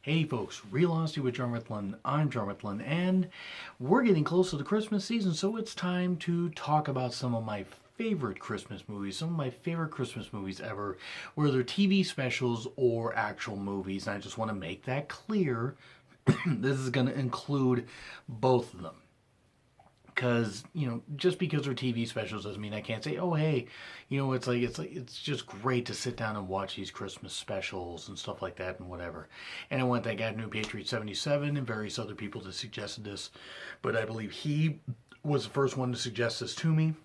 Hey folks, Real Honesty with John Rithlin. I'm John Rithlin, and we're getting close to the Christmas season, so it's time to talk about some of my favorite Christmas movies, some of my favorite Christmas movies ever, whether they're TV specials or actual movies. And I just want to make that clear. This is going to include both of them. Because just because they're TV specials doesn't mean I can't say, oh hey, it's just great to sit down and watch these Christmas specials and stuff like that and whatever. And I want to thank Ad New Patriot 77 and various other people that suggested this, but I believe he was the first one to suggest this to me,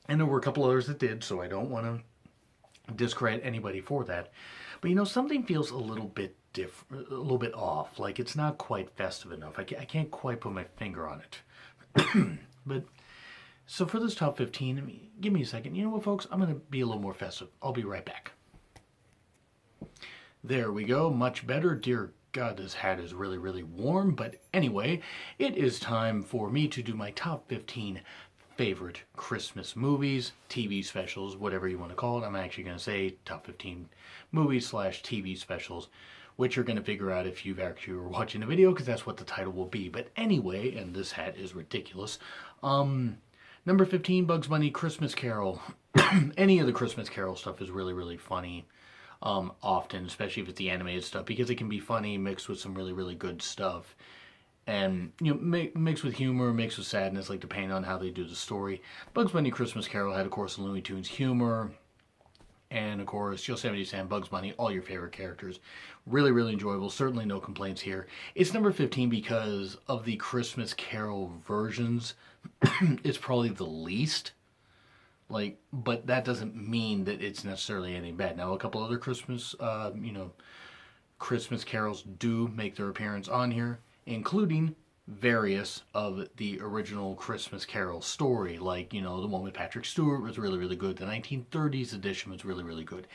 and there were a couple others that did, so I don't want to discredit anybody for that. But something feels a little bit different, a little bit off. Like it's not quite festive enough. I can't quite put my finger on it. But so for this top 15, give me a second. You know what, folks? I'm going to be a little more festive. I'll be right back. There we go. Much better. Dear God, this hat is really, really warm. But anyway, it is time for me to do my top 15 favorite Christmas movies, TV specials, whatever you want to call it. I'm actually going to say top 15 movies / TV specials, which you're going to figure out if you've actually were watching the video, because that's what the title will be. But anyway, and this hat is ridiculous. Number 15, Bugs Bunny, Christmas Carol. Any of the Christmas Carol stuff is really, really funny. Often, especially if it's the animated stuff, because it can be funny mixed with some really, really good stuff. And, mixed with humor, mixed with sadness, like depending on how they do the story. Bugs Bunny, Christmas Carol had, of course, Looney Tunes humor. And, of course, Yosemite Sam, Bugs Bunny, all your favorite characters. Really, really enjoyable. Certainly no complaints here. It's number 15 because of the Christmas Carol versions. It's probably the least. But that doesn't mean that it's necessarily anything bad. Now, a couple other Christmas carols do make their appearance on here, including various of the original Christmas Carol story, like, the one with Patrick Stewart was really, really good. The 1930s edition was really, really good.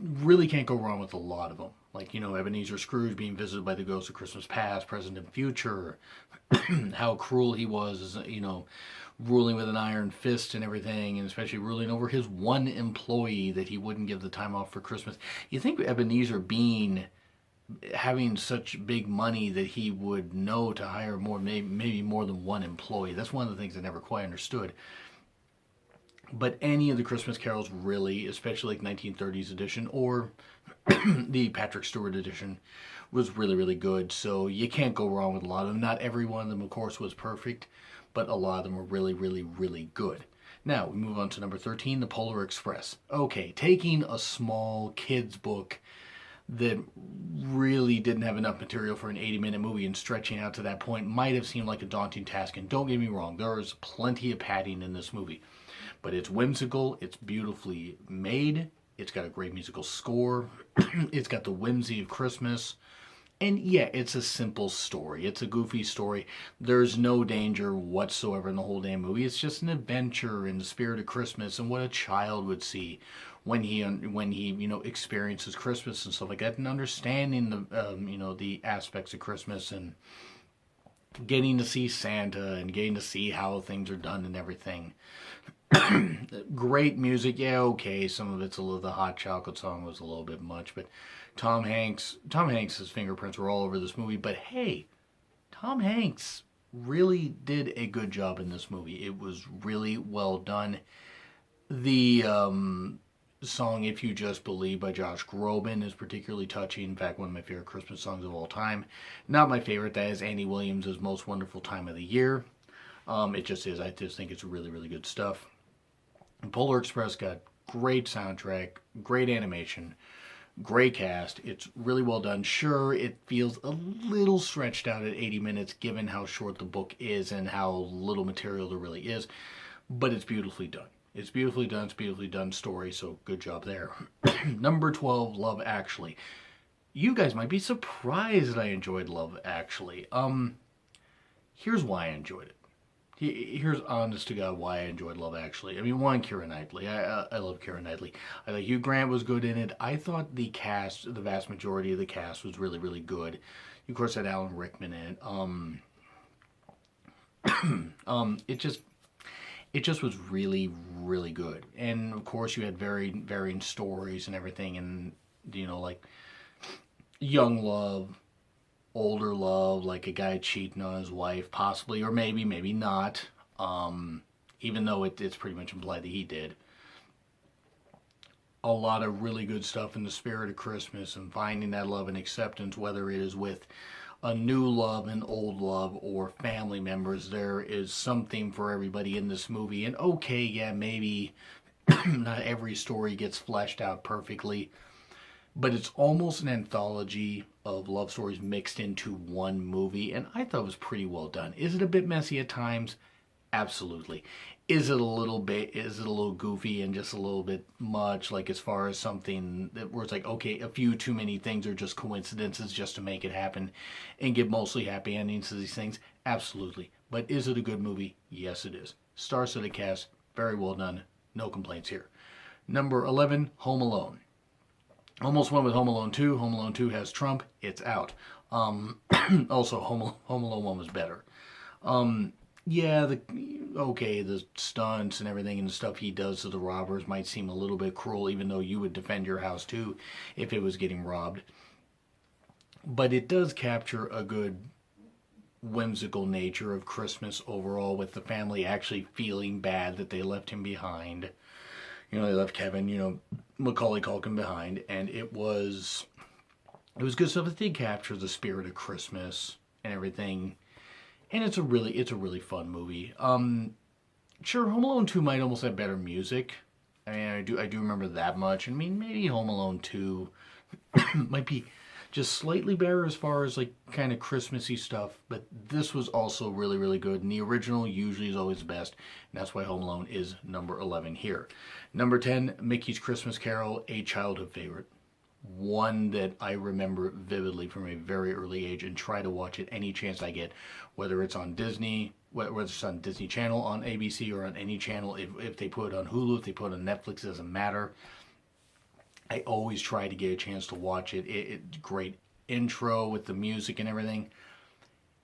Really can't go wrong with a lot of them. Like, Ebenezer Scrooge being visited by the ghosts of Christmas past, present, and future. How cruel he was, ruling with an iron fist and everything, and especially ruling over his one employee that he wouldn't give the time off for Christmas. You think Ebenezer having such big money that he would know to hire maybe more than one employee. That's one of the things I never quite understood. But any of the Christmas carols really, especially like 1930s edition or the Patrick Stewart edition, was really, really good. So you can't go wrong with a lot of them. Not every one of them, of course, was perfect, but a lot of them were really, really, really good. Now, we move on to number 13, The Polar Express. Okay, taking a small kid's book that really didn't have enough material for an 80-minute movie and stretching out to that point might have seemed like a daunting task. And don't get me wrong, there is plenty of padding in this movie. But it's whimsical, it's beautifully made, it's got a great musical score, it's got the whimsy of Christmas. And yeah, it's a simple story. It's a goofy story. There's no danger whatsoever in the whole damn movie. It's just an adventure in the spirit of Christmas and what a child would see when he experiences Christmas and stuff like that, and understanding the aspects of Christmas and getting to see Santa and getting to see how things are done and everything. Great music. Yeah, okay, some of it's a little, the Hot Chocolate song was a little bit much, but Tom Hanks's fingerprints were all over this movie. But hey, Tom Hanks really did a good job in this movie. It was really well done. The song "If You Just Believe" by Josh Groban is particularly touching. In fact, one of my favorite Christmas songs of all time. Not my favorite. That is Andy Williams' Most Wonderful Time of the Year. It just is. I just think it's really, really good stuff. And Polar Express got great soundtrack, great animation, great cast. It's really well done. Sure, it feels a little stretched out at 80 minutes given how short the book is and how little material there really is, but it's beautifully done. It's beautifully done. It's beautifully done story, so good job there. Number 12, Love Actually. You guys might be surprised that I enjoyed Love Actually. Here's why I enjoyed it. Here's honest to God why I enjoyed Love Actually. I mean, one, Keira Knightley. I love Keira Knightley. I thought Hugh Grant was good in it. I thought the cast, the vast majority of the cast, was really, really good. You, of course, had Alan Rickman in it. It just was really, really good. And of course, you had varying stories and everything, and like young love, older love, like a guy cheating on his wife, possibly, or maybe not. Even though it's pretty much implied that he did. A lot of really good stuff in the spirit of Christmas and finding that love and acceptance, whether it is with a new love, an old love, or family members. There is something for everybody in this movie. And okay, yeah, maybe not every story gets fleshed out perfectly, but it's almost an anthology of love stories mixed into one movie, and I thought it was pretty well done. Is it a bit messy at times? Absolutely. Is it a little goofy and just a little bit much, like as far as something that where it's like, okay, a few too many things are just coincidences just to make it happen and give mostly happy endings to these things? Absolutely. But is it a good movie? Yes, it is. Star-studded cast, very well done. No complaints here. Number 11, Home Alone. Almost went with Home Alone 2. Home Alone 2 has Trump. It's out. Also, Home Alone 1 was better. Yeah, the stunts and everything and the stuff he does to the robbers might seem a little bit cruel, even though you would defend your house too if it was getting robbed. But it does capture a good whimsical nature of Christmas overall, with the family actually feeling bad that they left him behind. They left Kevin, Macaulay Culkin behind, and it was good stuff. It did capture the spirit of Christmas and everything. And it's a really fun movie. Sure, Home Alone 2 might almost have better music. I mean, I do remember that much. I mean, maybe Home Alone 2 might be just slightly better as far as like kind of Christmassy stuff. But this was also really good. And the original usually is always the best. And that's why Home Alone is number 11 here. Number 10, Mickey's Christmas Carol, a childhood favorite. One that I remember vividly from a very early age and try to watch it any chance I get, whether it's on Disney, whether it's on Disney Channel, on ABC, or on any channel. If they put it on Hulu, if they put it on Netflix, it doesn't matter. I always try to get a chance to watch it. Great intro with the music and everything.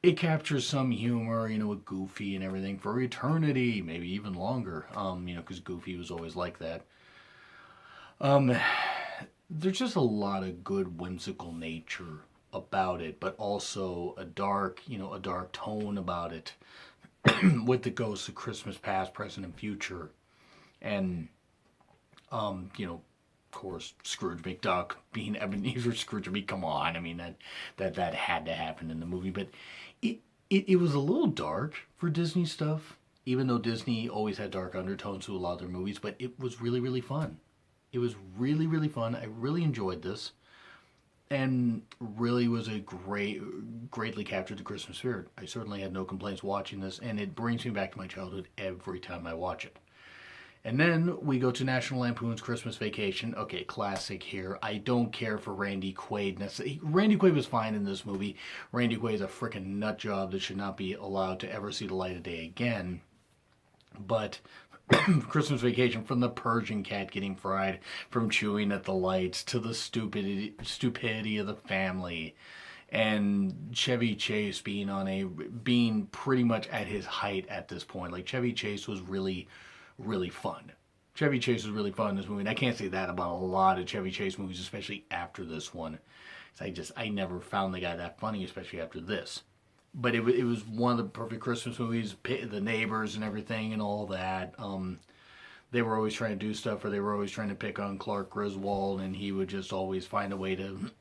It captures some humor, with Goofy and everything for eternity, maybe even longer, because Goofy was always like that. There's just a lot of good whimsical nature about it, but also a dark tone about it with the ghosts of Christmas past, present, and future. And, of course, Scrooge McDuck being Ebenezer Scrooge. I mean, come on. I mean, that had to happen in the movie. But it was a little dark for Disney stuff, even though Disney always had dark undertones to a lot of their movies. But it was really fun. It was really fun. I really enjoyed this. And really was a greatly captured the Christmas spirit. I certainly had no complaints watching this. And it brings me back to my childhood every time I watch it. And then we go to National Lampoon's Christmas Vacation. Okay, classic here. I don't care for Randy Quaid. Randy Quaid was fine in this movie. Randy Quaid is a freaking nut job that should not be allowed to ever see the light of day again. But Christmas Vacation, from the Persian cat getting fried from chewing at the lights to the stupidity of the family, and Chevy Chase being pretty much at his height at this point. Like, Chevy Chase was really fun. Chevy Chase was really fun in this movie, and I can't say that about a lot of Chevy Chase movies, especially after this one. I never found the guy that funny, especially after this. But it was one of the perfect Christmas movies. The neighbors and everything and all that. They were always trying to do stuff, or they were always trying to pick on Clark Griswold, and he would just always find a way to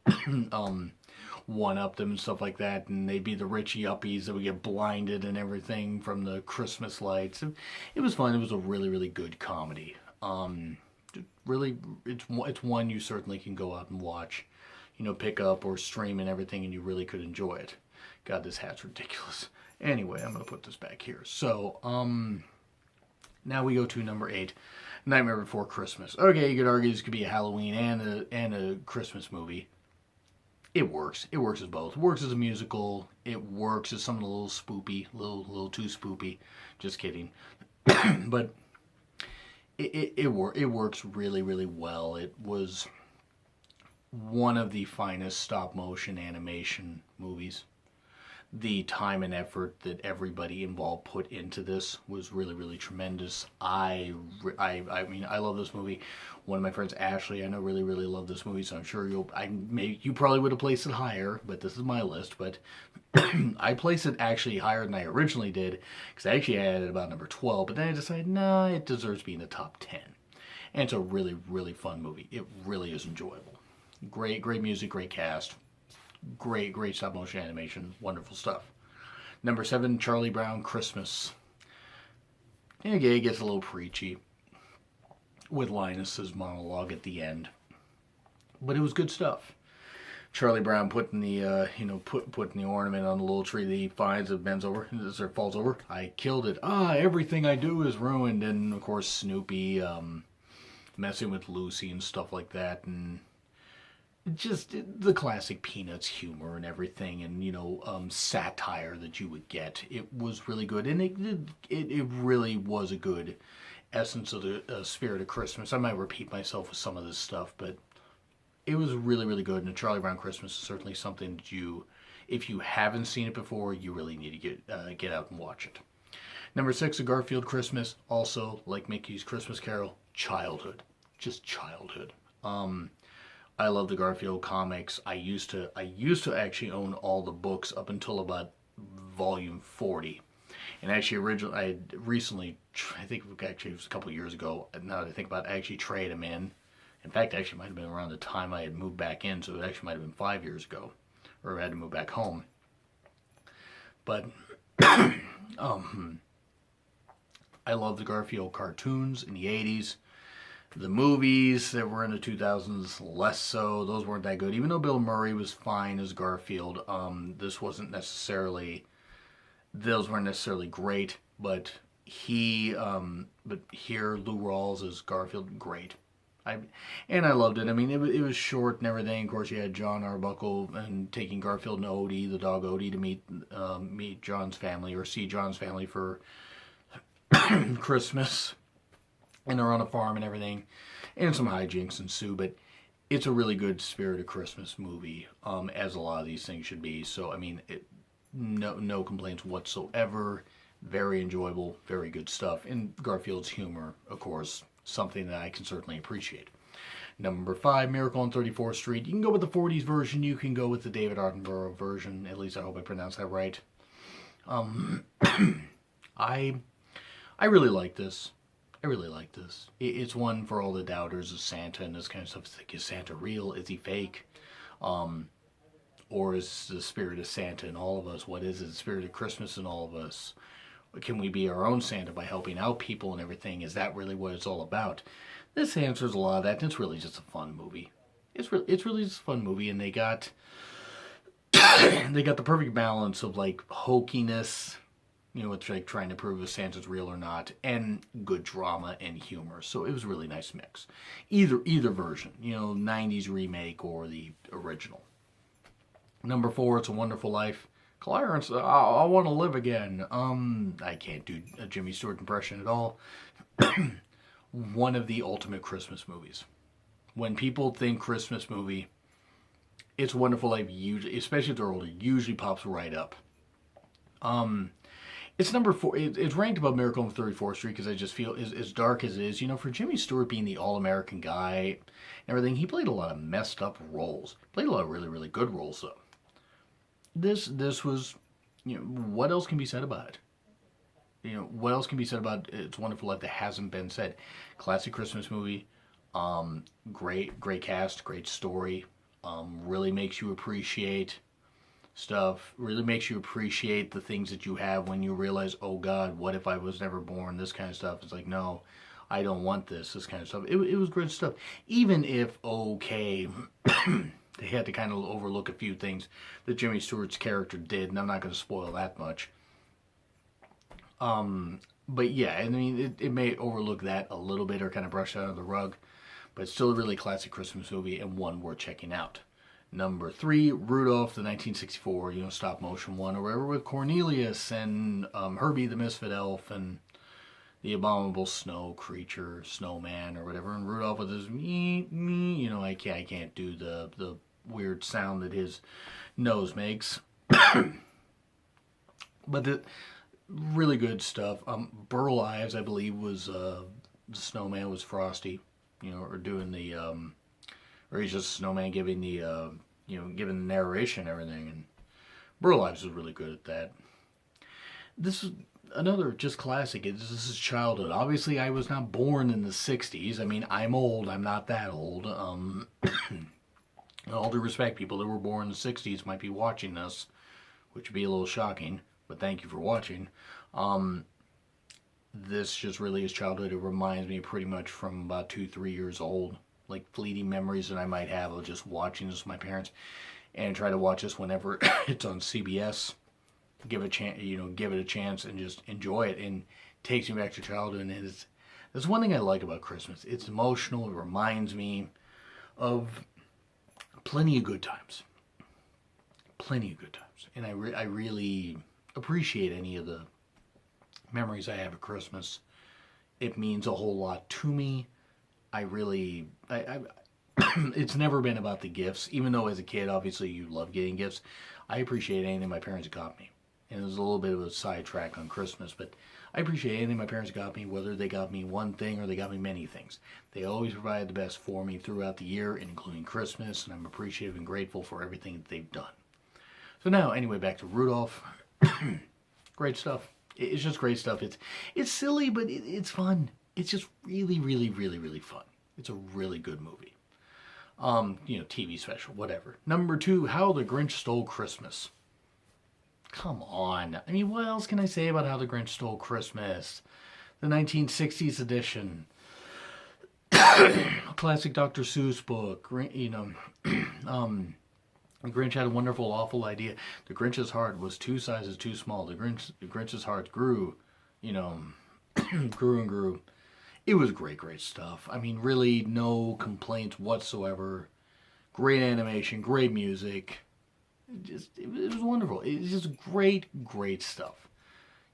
one-up them and stuff like that. And they'd be the rich yuppies that would get blinded and everything from the Christmas lights. It was fun. It was a really good comedy. Really, it's one you certainly can go out and watch, pick up or stream and everything, and you really could enjoy it. God, this hat's ridiculous. Anyway, I'm going to put this back here. So, now we go to number 8, Nightmare Before Christmas. Okay, you could argue this could be a Halloween and a Christmas movie. It works. It works as both. It works as a musical. It works as something a little spoopy, a little too spoopy. Just kidding. But it works really well. It was one of the finest stop motion animation movies the time and effort that everybody involved put into this was really, really tremendous. I mean, I love this movie. One of my friends, Ashley, I know really, really love this movie, so I'm sure you probably would have placed it higher, but this is my list. But I placed it actually higher than I originally did, because I actually had it about number 12, but then I decided, nah, it deserves to be in the top 10. And it's a really, really fun movie. It really is enjoyable. Great, great music, great cast. Great, great stop motion animation. Wonderful stuff. Number 7, Charlie Brown Christmas. And again, it gets a little preachy with Linus's monologue at the end. But it was good stuff. Charlie Brown putting the putting the ornament on the little tree that he finds and bends over or falls over. I killed it. Everything I do is ruined. And of course Snoopy messing with Lucy and stuff like that, and just the classic Peanuts humor and everything, and satire that you would get. It was really good, and it really was a good essence of the spirit of Christmas. I might repeat myself with some of this stuff, but it was really, really good. And Charlie Brown Christmas is certainly something that if you haven't seen it before, you really need to get out and watch it. Number 6, A Garfield Christmas. Also, like Mickey's Christmas Carol, childhood, just childhood. I love the Garfield comics. I used to actually own all the books up until about volume 40. And actually, I recently, I think actually it was a couple of years ago, now that I think about it, I actually traded them in. In fact, it actually might have been around the time I had moved back in, so it actually might have been 5 years ago, or I had to move back home. But I love the Garfield cartoons in the 80s. The movies that were in the 2000s, less so. Those weren't that good. Even though Bill Murray was fine as Garfield, those weren't necessarily great. But here Lou Rawls as Garfield, great. I loved it. I mean, it was short and everything. Of course, you had John Arbuckle and taking Garfield and Odie, the dog Odie, to meet John's family or see John's family for Christmas. And they're on a farm and everything, and some hijinks ensue, but it's a really good spirit of Christmas movie, as a lot of these things should be. So, I mean, no complaints whatsoever. Very enjoyable, very good stuff. And Garfield's humor, of course, something that I can certainly appreciate. Number 5, Miracle on 34th Street. You can go with the 40s version. You can go with the David Attenborough version. At least I hope I pronounced that right. I really like this. I really like this. It's one for all the doubters of Santa and this kind of stuff. It's like, is Santa real? Is he fake? Or is the spirit of Santa in all of us? What is it? The spirit of Christmas in all of us? Can we be our own Santa by helping out people and everything? Is that really what it's all about? This answers a lot of that, and it's really just a fun movie. It's really just a fun movie, and they got the perfect balance of like hokiness, it's like trying to prove if Santa's real or not, and good drama and humor. So it was a really nice mix. Either version, 90s remake or the original. Number 4, It's a Wonderful Life. Clarence, I want to live again. I can't do a Jimmy Stewart impression at all. One of the ultimate Christmas movies. When people think Christmas movie, It's a Wonderful Life, usually, especially if they're older, usually pops right up. It's number 4. It's ranked above Miracle on 34th Street because I just feel, as dark as it is, for Jimmy Stewart being the all-American guy and everything, he played a lot of messed up roles. Played a lot of really, really good roles, though. This was, what else can be said about it? What else can be said about It's a Wonderful Life that hasn't been said? Classic Christmas movie, great cast, great story, really makes you appreciate stuff, really makes you appreciate the things that you have when you realize, oh God, what if I was never born? This kind of stuff. It's like, no, I don't want this kind of stuff. It was great stuff. Even if, okay, they had to kind of overlook a few things that Jimmy Stewart's character did, and I'm not going to spoil that much. But yeah, I mean, it may overlook that a little bit or kind of brush it under the rug, but it's still a really classic Christmas movie and one worth checking out. Number 3, Rudolph, the 1964, stop motion one, or whatever, with Cornelius and Herbie the Misfit Elf and the abominable snow creature, snowman, or whatever, and Rudolph with his me, I can't do the weird sound that his nose makes. But really good stuff. Burl Ives, I believe, was the snowman was Frosty, or doing the or he's just a snowman giving the giving the narration and everything. And Burl Ives was really good at that. This is another just classic. This is childhood. Obviously, I was not born in the '60s. I mean, I'm old. I'm not that old. All due respect, people that were born in the '60s might be watching this, which would be a little shocking. But thank you for watching. This just really is childhood. It reminds me pretty much from about 2-3 years old, like fleeting memories that I might have of just watching this with my parents, and try to watch this whenever it's on CBS. Give it a chance and just enjoy it, and takes me back to childhood. And that's one thing I like about Christmas. It's emotional. It reminds me of plenty of good times, and I really appreciate any of the memories I have of Christmas. It means a whole lot to me. I it's never been about the gifts, even though as a kid, obviously you love getting gifts. I appreciate anything my parents got me. And it was a little bit of a sidetrack on Christmas, but I appreciate anything my parents got me, whether they got me one thing or they got me many things. They always provided the best for me throughout the year, including Christmas, and I'm appreciative and grateful for everything that they've done. So now, anyway, back to Rudolph. Great stuff. It's just great stuff. It's silly, but it's fun. It's just really, really, really, really fun. It's a really good movie. TV special, whatever. Number 2, How the Grinch Stole Christmas. Come on. I mean, what else can I say about How the Grinch Stole Christmas? The 1960s edition. Classic Dr. Seuss book. The Grinch had a wonderful, awful idea. The Grinch's heart was 2 sizes too small. The Grinch's heart grew, grew and grew. It was great stuff. I mean, really, no complaints whatsoever. Great animation, great music. It was wonderful. It's just great stuff.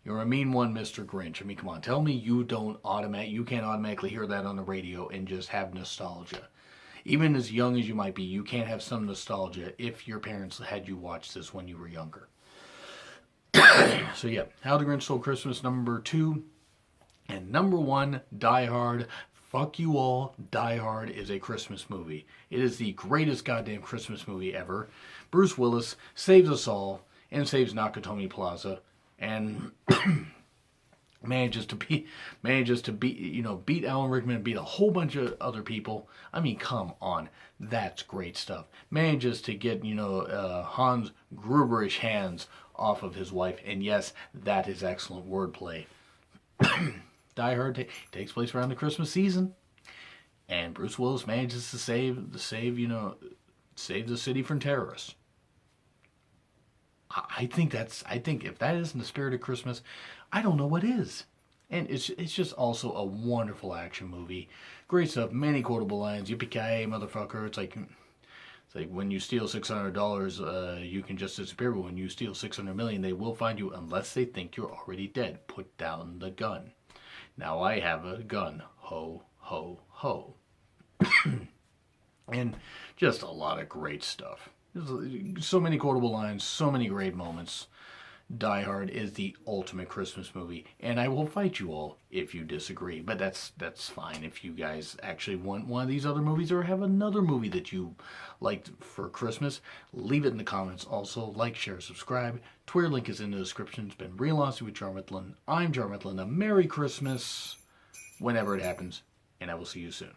You're a mean one, Mr. Grinch. I mean, come on, tell me you can't automatically hear that on the radio and just have nostalgia. Even as young as you might be, you can't have some nostalgia if your parents had you watch this when you were younger. So yeah, How the Grinch Stole Christmas, number 2. And number 1, Die Hard. Fuck you all, Die Hard is a Christmas movie. It is the greatest goddamn Christmas movie ever. Bruce Willis saves us all and saves Nakatomi Plaza, and manages to beat Alan Rickman and beat a whole bunch of other people. I mean, come on, that's great stuff. Manages to get Hans Gruberish hands off of his wife, and yes, that is excellent wordplay. Die Hard takes place around the Christmas season, and Bruce Willis manages to save the city from terrorists. I think if that isn't the spirit of Christmas, I don't know what is. And it's just also a wonderful action movie. Great stuff. Many quotable lines. Yippee-ki-yay, motherfucker. It's like when you steal $600, you can just disappear. But when you steal 600 million, they will find you unless they think you're already dead. Put down the gun. Now I have a gun. Ho, ho, ho. And just a lot of great stuff. So many quotable lines, so many great moments. Die Hard is the ultimate Christmas movie, and I will fight you all if you disagree, but that's fine. If you guys actually want one of these other movies or have another movie that you liked for Christmas, leave it in the comments. Also, like, share, subscribe. Twitter link is in the description. It's been Real Honesty with Jarmethlin. I'm Jarmethlin. A Merry Christmas whenever it happens, and I will see you soon.